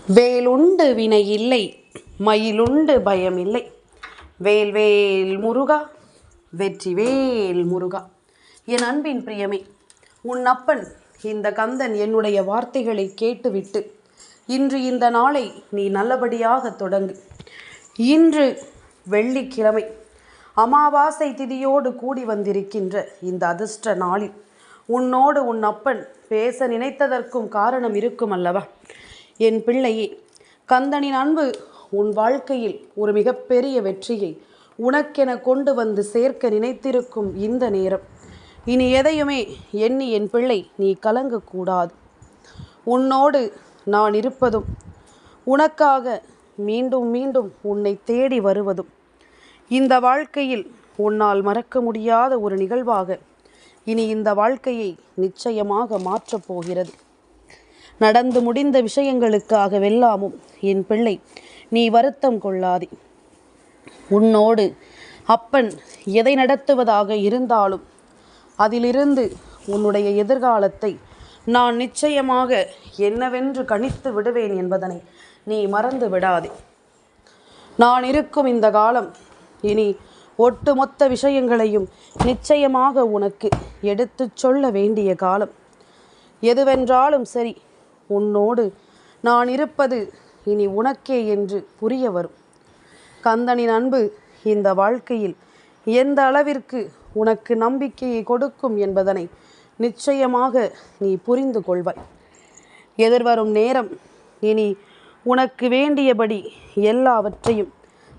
வேலுண்டு வினை இல்லை, மயிலுண்டு பயமில்லை. வேல்வேல் முருகா, வெற்றிவேல் முருகா. என் அன்பின் பிரியமே, உன் அப்பன் இந்த கந்தன் என்னுடைய வார்த்தைகளை கேட்டுவிட்டு இன்று இந்த நாளை நீ நல்லபடியாக தொடங்கு. இன்று வெள்ளிக்கிழமை அமாவாசை திதியோடு கூடி வந்திருக்கின்ற இந்த அதிர்ஷ்ட நாளில் உன்னோடு உன் அப்பன் பேச நினைத்ததற்கும் காரணம் இருக்கும் அல்லவா? என் பிள்ளையே, கந்தனின் அன்பு உன் வாழ்க்கையில் ஒரு மிகப்பெரிய வெற்றியை உனக்கென கொண்டு வந்து சேர்க்க நினைத்திருக்கும் இந்த நேரம். இனி எதையுமே எண்ணி என் பிள்ளை நீ கலங்கக்கூடாது. உன்னோடு நான் இருப்பதும் உனக்காக மீண்டும் மீண்டும் உன்னை தேடி வருவதும் இந்த வாழ்க்கையில் உன்னால் மறக்க முடியாத ஒரு நிகழ்வாக இனி இந்த வாழ்க்கையை நிச்சயமாக மாற்றப் போகிறது. நடந்து முடிந்த விஷயங்களுக்காக வெல்லாமும் என் பிள்ளை நீ வருத்தம் கொள்ளாதே. உன்னோடு அப்பன் எதை நடத்துவதாக இருந்தாலும் அதிலிருந்து உன்னுடைய எதிர்காலத்தை நான் நிச்சயமாக என்னவென்று கணித்து விடுவேன் என்பதனை நீ மறந்து விடாதே. நான் இருக்கும் இந்த காலம் இனி ஒட்டுமொத்த விஷயங்களையும் நிச்சயமாக உனக்கு எடுத்துச் சொல்ல வேண்டிய காலம். எதுவென்றாலும் சரி, உன்னோடு நான் இருப்பது இனி உனக்கே என்று புரிய வரும். கந்தனின் அன்பு இந்த வாழ்க்கையில் எந்த அளவிற்கு உனக்கு நம்பிக்கையை கொடுக்கும் என்பதனை நிச்சயமாக நீ புரிந்து கொள்வாய். எதிர்வரும் நேரம் இனி உனக்கு வேண்டியபடி எல்லாவற்றையும்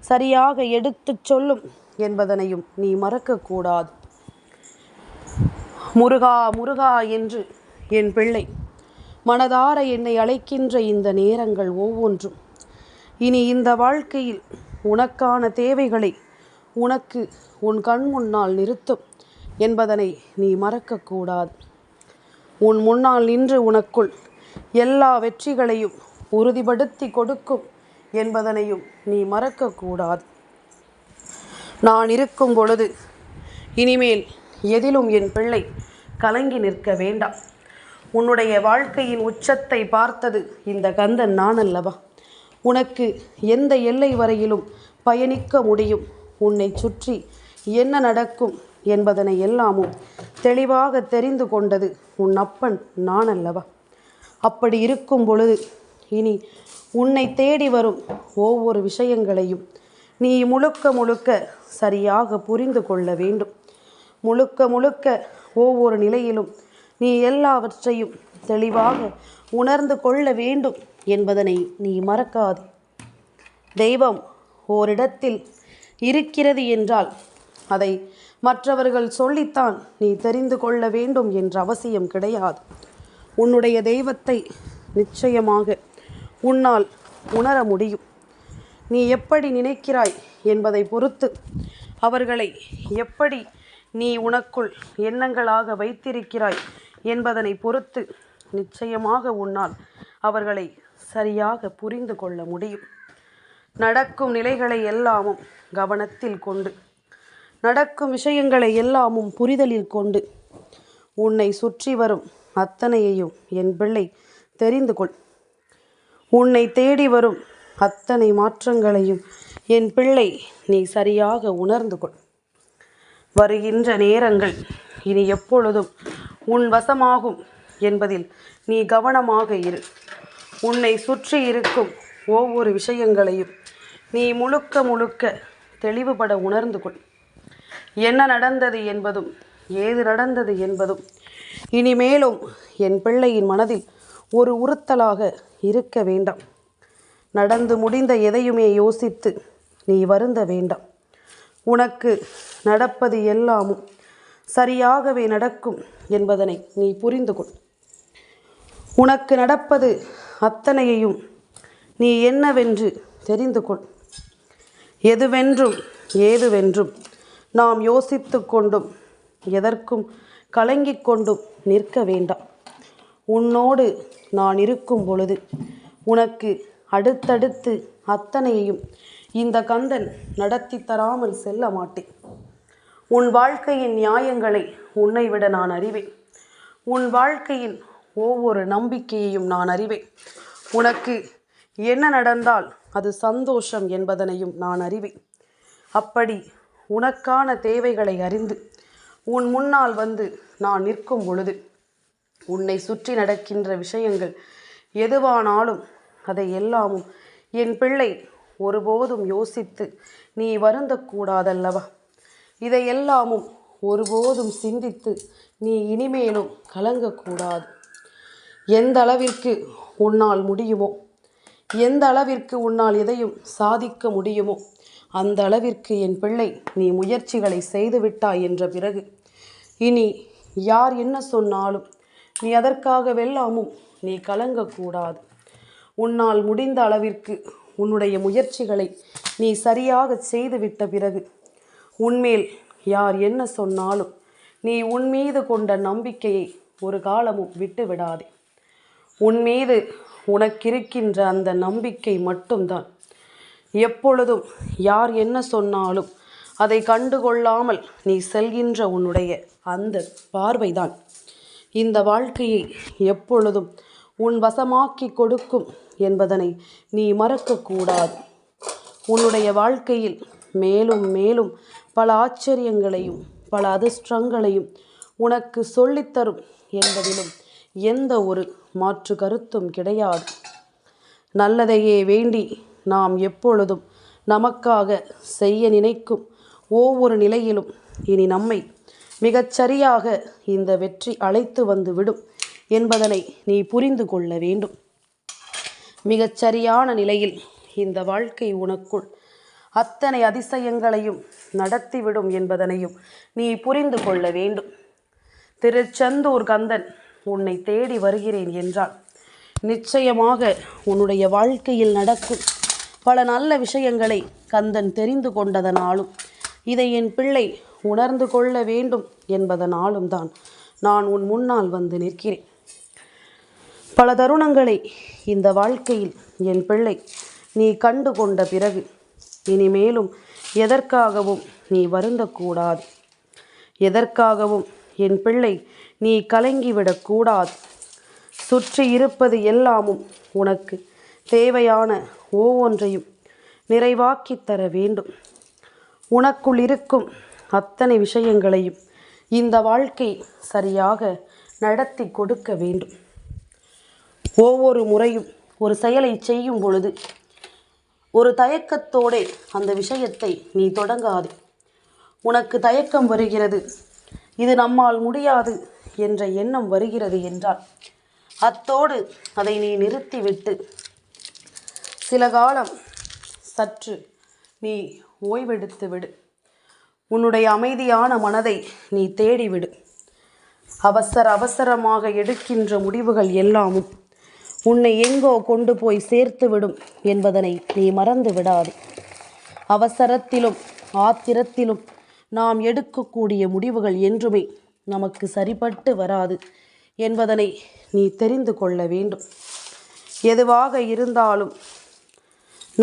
சரியாக எடுத்துச் சொல்லும் என்பதனையும் நீ மறக்கக்கூடாது. முருகா முருகா என்று என் பிள்ளை மனதார என்னை அழைக்கின்ற இந்த நேரங்கள் ஒவ்வொன்றும் இனி இந்த வாழ்க்கையில் உனக்கான தேவைகளை உனக்கு உன் கண் முன்னால் நிறுத்தும் என்பதனை நீ மறக்கக்கூடாது. உன் முன்னால் நின்று உனக்குள் எல்லா வெற்றிகளையும் உறுதிப்படுத்தி கொடுக்கும் என்பதனையும் நீ மறக்கக்கூடாது. நான் இருக்கும் பொழுது இனிமேல் எதிலும் என் பிள்ளை கலங்கி நிற்க வேண்டாம். உன்னுடைய வாழ்க்கையின் உச்சத்தை பார்த்தது இந்த கந்தன் நான் அல்லவா? உனக்கு எந்த எல்லை வரையிலும் பயணிக்க முடியும், உன்னை சுற்றி என்ன நடக்கும் என்பதனை எல்லாமும் தெளிவாக தெரிந்து கொண்டது உன் அப்பன் நான் அல்லவா? அப்படி இருக்கும் பொழுது இனி உன்னை தேடி வரும் ஒவ்வொரு விஷயங்களையும் நீ முழுக்க முழுக்க சரியாக புரிந்து கொள்ள வேண்டும். முழுக்க முழுக்க ஒவ்வொரு நிலையிலும் நீ எல்லாவற்றையும் தெளிவாக உணர்ந்து கொள்ள வேண்டும் என்பதனை நீ மறக்காதே. தெய்வம் ஓரிடத்தில் இருக்கிறது என்றால் அதை மற்றவர்கள் சொல்லித்தான் நீ தெரிந்து கொள்ள வேண்டும் என்ற அவசியம் கிடையாது. உன்னுடைய தெய்வத்தை நிச்சயமாக உன்னால் உணர முடியும். நீ எப்படி நினைக்கிறாய் என்பதை பொறுத்து அவர்களை எப்படி நீ உனக்குள் எண்ணங்களாக வைத்திருக்கிறாய் என்பதனை பொறுத்து நிச்சயமாக உன்னால் அவர்களை சரியாக புரிந்து கொள்ள முடியும். நடக்கும் நிலைகளை எல்லாமும் கவனத்தில் கொண்டு, நடக்கும் விஷயங்களை எல்லாமும் புரிதலில் கொண்டு உன்னை சுற்றி வரும் அத்தனையையும் என் பிள்ளை தெரிந்து கொள். உன்னை தேடி வரும் அத்தனை மாற்றங்களையும் என் பிள்ளை நீ சரியாக உணர்ந்து கொள். வருகின்ற நேரங்கள் இனி எப்பொழுதும் உன் வசமாகும் என்பதில் நீ கவனமாக இரு. உன்னை சுற்றி இருக்கும் ஒவ்வொரு விஷயங்களையும் நீ முழுக்க முழுக்க தெளிவுபட உணர்ந்து கொள். என்ன நடந்தது என்பதும் ஏது நடந்தது என்பதும் இனிமேலும் என் பிள்ளையின் மனதில் ஒரு உறுத்தலாக இருக்க வேண்டாம். நடந்து முடிந்த எதையுமே யோசித்து நீ வருந்த வேண்டாம். உனக்கு நடப்பது எல்லாமும் சரியாகவே நடக்கும் என்பதனை நீ புரிந்து கொள். உனக்கு நடப்பது அத்தனையையும் நீ என்னவென்று தெரிந்து கொள். எதுவென்றும் ஏதுவென்றும் நாம் யோசித்து கொண்டும் எதற்கும் கலங்கிக் கொண்டும் நிற்க வேண்டாம். உன்னோடு நான் இருக்கும் பொழுது உனக்கு அடுத்தடுத்து அத்தனையையும் இந்த கந்தன் நடத்தி தராமல் செல்ல மாட்டேன். உன் வாழ்க்கையின் நியாயங்களை உன்னை விட நான் அறிவேன். உன் வாழ்க்கையின் ஒவ்வொரு நம்பிக்கையையும் நான் அறிவேன். உனக்கு என்ன நடந்தால் அது சந்தோஷம் என்பதனையும் நான் அறிவேன். அப்படி உனக்கான தேவைகளை அறிந்து உன் முன்னால் வந்து நான் நிற்கும் பொழுது உன்னை சுற்றி நடக்கின்ற விஷயங்கள் எதுவானாலும் அதை எல்லாமும் என் பிள்ளை ஒருபோதும் யோசித்து நீ வருந்தக்கூடாதல்லவா? இதையெல்லாமும் ஒருபோதும் சிந்தித்து நீ இனிமேலும் கலங்கக்கூடாது. எந்த அளவிற்கு உன்னால் முடியுமோ, எந்த அளவிற்கு உன்னால் எதையும் சாதிக்க முடியுமோ அந்த அளவிற்கு என் பிள்ளை நீ முயற்சிகளை செய்துவிட்டாய் என்ற பிறகு இனி யார் என்ன சொன்னாலும் நீ அதற்காகவெல்லாமும் நீ கலங்கக்கூடாது. உன்னால் முடிந்த அளவிற்கு உன்னுடைய முயற்சிகளை நீ சரியாக செய்துவிட்ட பிறகு உன்மேல் யார் என்ன சொன்னாலும் நீ உன்மீது கொண்ட நம்பிக்கையை ஒரு காலமும் விட்டு விடாதே. உன்மீது உனக்கிருக்கின்ற அந்த நம்பிக்கை மட்டும்தான் எப்பொழுதும் யார் என்ன சொன்னாலும் அதை கண்டுகொள்ளாமல் நீ செல்கின்ற உன்னுடைய அந்த பார்வைதான் இந்த வாழ்க்கையை எப்பொழுதும் உன் வசமாக்கி கொடுக்கும் என்பதனை நீ மறக்கக்கூடாது. உன்னுடைய வாழ்க்கையில் மேலும் மேலும் பல ஆச்சரியங்களையும் பல அதிர்ஷ்டங்களையும் உனக்கு சொல்லித்தரும் என்பதிலும் எந்த ஒரு மாற்று கருத்தும் கிடையாது. நல்லதையே வேண்டி நாம் எப்பொழுதும் நமக்காக செய்ய நினைக்கும் ஒவ்வொரு நிலையிலும் இனி நம்மை மிகச்சரியாக இந்த வெற்றி அழைத்து வந்து விடும் என்பதனை நீ புரிந்து கொள்ள வேண்டும். மிகச்சரியான நிலையில் இந்த வாழ்க்கை உனக்குள் அத்தனை அதிசயங்களையும் நடத்திவிடும் என்பதனையும் நீ புரிந்து கொள்ள வேண்டும். திருச்செந்தூர் கந்தன் உன்னை தேடி வருகிறேன் என்றால் நிச்சயமாக உன்னுடைய வாழ்க்கையில் நடக்கும் பல நல்ல விஷயங்களை கந்தன் தெரிந்து கொண்டதனாலும் இதை என் பிள்ளை உணர்ந்து கொள்ள வேண்டும் என்பதனாலும் தான் நான் உன் முன்னால் வந்து நிற்கிறேன். பல தருணங்களை இந்த வாழ்க்கையில் என் பிள்ளை நீ கண்டு கொண்ட பிறகு இனிமேலும் எதற்காகவும் நீ வருந்தக்கூடாது. எதற்காகவும் என் பிள்ளை நீ கலங்கிவிடக்கூடாது. சுற்றி இருப்பது எல்லாமும் உனக்கு தேவையான ஒவ்வொன்றையும் நிறைவாக்கி தர வேண்டும். உனக்குள் இருக்கும் அத்தனை விஷயங்களையும் இந்த வாழ்க்கை சரியாக நடத்தி கொடுக்க வேண்டும். ஒவ்வொரு முறையும் ஒரு செயலை செய்யும் பொழுது ஒரு தயக்கத்தோடே அந்த விஷயத்தை நீ தொடங்காதே. உனக்கு தயக்கம் வருகிறது, இது நம்மால் முடியாது என்ற எண்ணம் வருகிறது என்றால் அத்தோடு அதை நீ நிறுத்திவிட்டு சில காலம் சற்று நீ ஓய்வெடுத்து விடு. உன்னுடைய அமைதியான மனதை நீ தேடிவிடு. அவசரமாக எடுக்கின்ற முடிவுகள் எல்லாமும் உன்னை எங்கோ கொண்டு போய் சேர்த்து விடும் என்பதனை நீ மறந்து விடாதே. அவசரத்திலும் ஆத்திரத்திலும் நாம் எடுக்கக்கூடிய முடிவுகள் என்றுமே நமக்கு சரிப்பட்டு வராது என்பதனை நீ தெரிந்து கொள்ள வேண்டும். எதுவாக இருந்தாலும்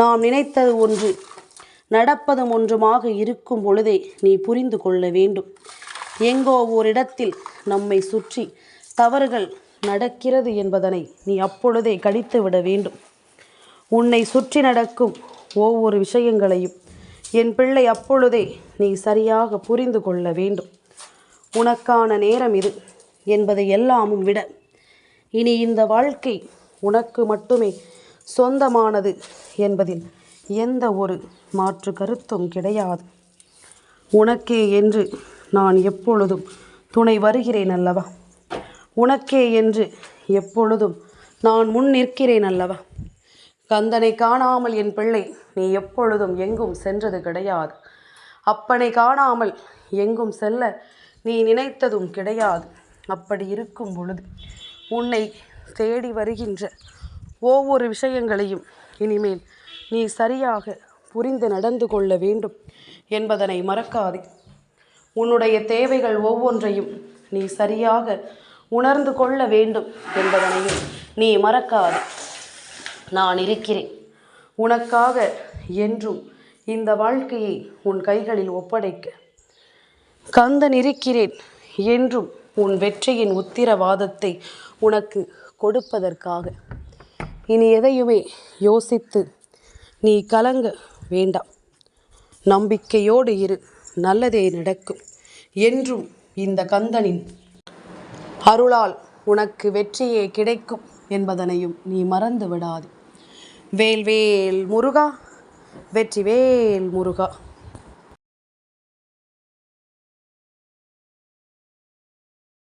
நாம் நினைத்தது ஒன்று நடப்பதும் ஒன்றுமாக இருக்கும் பொழுதே நீ புரிந்து கொள்ள வேண்டும். எங்கோ ஓரிடத்தில் நம்மை சுற்றி தவறுகள் நடக்கிறது என்பதனை நீ அப்பொழுதே கடித்து விட வேண்டும். உன்னை சுற்றி நடக்கும் ஒவ்வொரு விஷயங்களையும் என் பிள்ளை அப்பொழுதே நீ சரியாக புரிந்து கொள்ள வேண்டும். உனக்கான நேரம் இது என்பதை எல்லாமும் விட இனி இந்த வாழ்க்கை உனக்கு மட்டுமே சொந்தமானது என்பதில் எந்த ஒரு மாற்று கருத்தும் கிடையாது. உனக்கே என்று நான் எப்பொழுதும் துணை வருகிறேன் அல்லவா? உனக்கே என்று எப்பொழுதும் நான் முன் நிற்கிறேன் அல்லவா? கந்தனை காணாமல் என் பிள்ளை நீ எப்பொழுதும் எங்கும் சென்றது கிடையாது. அப்பனை காணாமல் எங்கும் செல்ல நீ நினைத்ததும் கிடையாது. அப்படி இருக்கும் பொழுது உன்னை தேடி வருகின்ற ஒவ்வொரு விஷயங்களையும் இனிமேல் நீ சரியாக புரிந்து நடந்து கொள்ள வேண்டும் என்பதனை மறக்காதே. உன்னுடைய தேவைகள் ஒவ்வொன்றையும் நீ சரியாக உணர்ந்து கொள்ள வேண்டும் என்பதனையும் நீ மறக்காதே. நான் இருக்கிறேன் உனக்காக என்றும் இந்த வாழ்க்கையை உன் கைகளில் ஒப்படைக்க. கந்தன் இருக்கிறேன் என்றும் உன் வெற்றியின் உத்திரவாதத்தை உனக்கு கொடுப்பதற்காக. இனி எதையுமே யோசித்து நீ கலங்க வேண்டாம். நம்பிக்கையோடு இரு, நல்லதே நடக்கும். என்றும் இந்த கந்தனின் அருளால் உனக்கு வெற்றியே கிடைக்கும் என்பதனையும் நீ மறந்து விடாதே. வேல் வேல் முருகா, வெற்றி வேல் முருகா.